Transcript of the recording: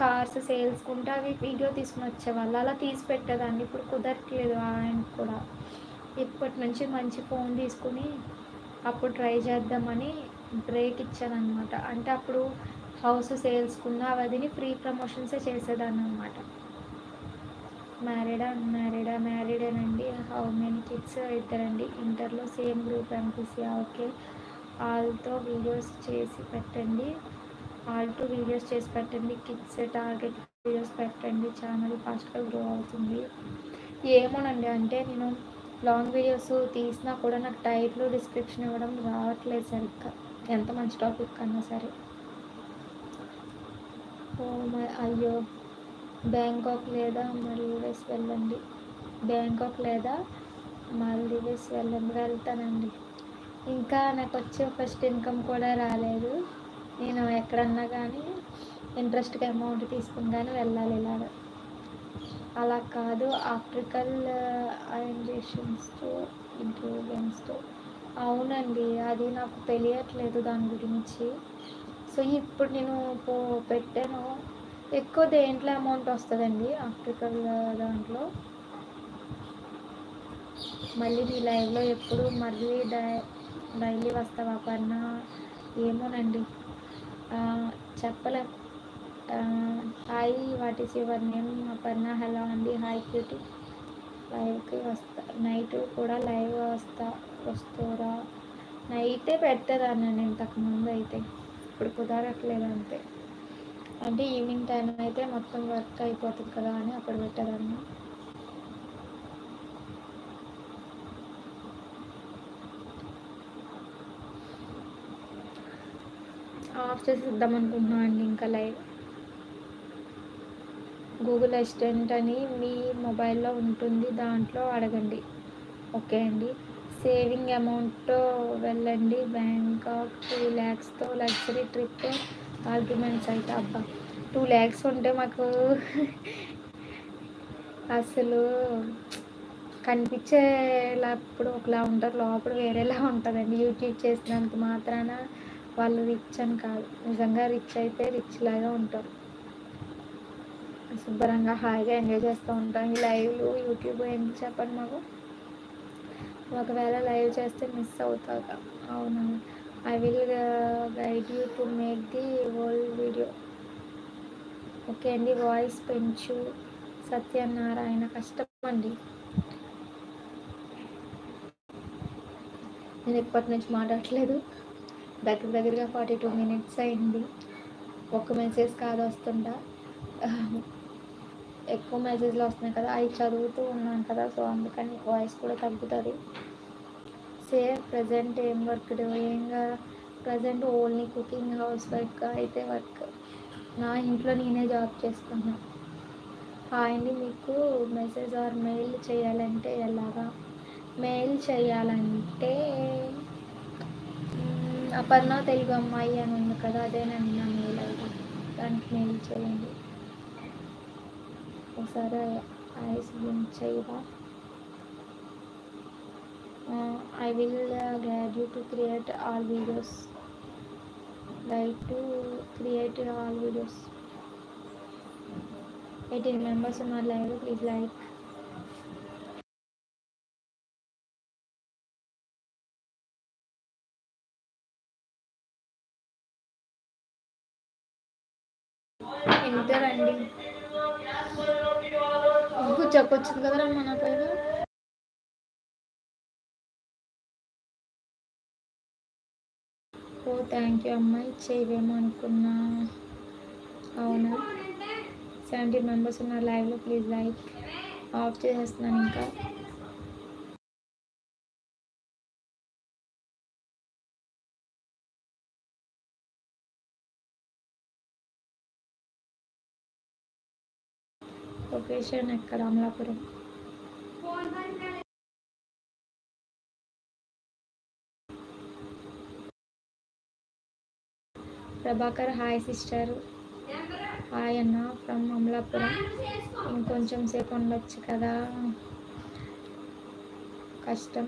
Cars సేల్స్కుంటే అవి video తీసుకుని వచ్చేవాళ్ళు, అలా తీసి పెట్టేదాన్ని. ఇప్పుడు కుదరట్లేదు ఆయనకు కూడా. ఇప్పటి నుంచి మంచి ఫోన్ తీసుకుని అప్పుడు ట్రై చేద్దామని బ్రేక్ ఇచ్చానమాట. అంటే అప్పుడు హౌస్ సేల్స్కున్న అవధిని ఫ్రీ ప్రమోషన్సే చేసేదాన్ని అనమాట. మ్యారీడేనండి. How many kids? ఇద్దరండి. ఇంటర్లో సేమ్ గ్రూప్ ఎంపీసీ. ఓకే. ఆల్తో వీడియోస్ చేసి పెట్టండి. కిడ్స్ టార్గెట్ వీడియోస్ పెట్టండి. ఛానల్ ఫాస్ట్గా గ్రో అవుతుంది. ఏమోనండి, అంటే నేను లాంగ్ వీడియోస్ తీసినా కూడా నాకు టైటిల్ డిస్క్రిప్షన్ ఇవ్వడం రావట్లేదు సరిగ్గా, ఎంత మంచి టాపిక్ అన్నా సరే. అయ్యో, బ్యాంకాక్ లేదా మాల్దీవ్స్ వెళ్ళండి. వెళ్తానండి. ఇంకా నాకు వచ్చే ఫస్ట్ ఇన్కమ్ కూడా రాలేదు. నేను ఎక్కడన్నా కానీ ఇంట్రెస్ట్గా అమౌంట్ తీసుకుని కానీ వెళ్ళాలి. ఇలాగ అలా కాదు. ఆప్టికల్ ఇంజెక్షన్స్తో ఇంట్రూవెన్స్తో. అవునండి, అది నాకు తెలియట్లేదు దాని గురించి. సో ఇప్పుడు నేను పెట్టాను. ఎక్కువ దేంట్లో అమౌంట్ వస్తుందండి ఆప్టికల్ దాంట్లో? మళ్ళీ మీ లైవ్లో ఎప్పుడు మళ్ళీ డైలీ వస్తావా అపర్ణ? ఏమోనండి, చెప్పలేం. Hi, what is your name? Aparna. Hello అండి. Hi cutie. లైవ్కి వస్తా, నైట్ కూడా లైవ్ వస్తారా? నైటే పెట్టేదాన్ని ఇంతకుముందు అయితే, ఇప్పుడు కుదరట్లేదు అంతే. అంటే ఈవినింగ్ టైం అయితే మొత్తం వర్క్ అయిపోతుంది కదా అని అప్పుడు పెట్టేదాన్ని. ఆఫ్ చేసేద్దాం అనుకుంటున్నాను అండి ఇంకా లైవ్. గూగుల్ అసిస్టెంట్ అని మీ మొబైల్లో ఉంటుంది, దాంట్లో అడగండి. ఓకే అండి. సేవింగ్ అమౌంట్తో వెళ్ళండి. బ్యాంకాక్ 2 lakhsతో లగ్జరీ ట్రిప్. ఆర్గ్యుమెంట్స్ అయితే అబ్బా 2 lakhs ఉంటే మాకు అసలు కనిపించేటప్పుడు ఒకలా ఉంటారు, లోపల వేరేలా ఉంటుందండి. యూట్యూబ్ చేసినంత మాత్రాన వాళ్ళు రిచ్ అని కాదు, నిజంగా రిచ్ అయితే రిచ్ లాగా ఉంటారు. శుభ్రంగా హాయిగా ఎంజాయ్ చేస్తూ ఉంటాం. ఈ లైవ్లు యూట్యూబ్ ఏంటి చెప్పండి మాకు. ఒకవేళ లైవ్ చేస్తే మిస్ అవుతాగా. అవునా, I will guide you to make the whole video. Okay అండి. వాయిస్ పెంచు. సత్యనారాయణ. కష్టం అండి, నేను ఇప్పటి నుంచి మాట్లాడట్లేదు. దగ్గరగా 42 minutes అయింది. ఒక్క మెసేజ్ కాదు వస్తుందా, ఎక్కువ మెసేజ్లు వస్తున్నాయి కదా, అవి చదువుతూ ఉన్నాను కదా, సో అందుకని వాయిస్ కూడా తగ్గుతుంది. ప్రజెంట్ ఏం work doing? Present only cooking, house వైఫ్గా అయితే వర్క్. నా ఇంట్లో నేనే జాబ్ చేస్తున్నా. హాయ్ అండి. మీకు మెసేజ్ ఆర్ మెయిల్ చేయాలంటే ఎలాగా? మెయిల్ చేయాలంటే అపర్ణ తెలుగు అమ్మాయి అని ఉంది కదా, అదేనండి నా మెయిల్ ఐడి, దానికి మెయిల్ చేయండి. ఒకసారి ఐస్ బ్లింక్ చేయవా? I will guide you to create all videos. Like to create all videos. 18 members on our live. Please like. Enter అండి. ఇంకో చెప్పొచ్చు కదా మన పైన. ఓ థ్యాంక్ యూ అమ్మాయి. చేయవేమో అనుకున్నా. అవునా, 70 members ఉన్న లైవ్లో ప్లీజ్ లైక్. ఆఫ్ చేసేస్తున్నాను ఇంకా. లొకేషన్ ఎక్కడ? Amalapuram. Prabhakar. Hi sister. Hi అన్న ఫ్రమ్ అమలాపురం. ఇంకొంచెం సేపు ఉండొచ్చు కదా, కష్టం.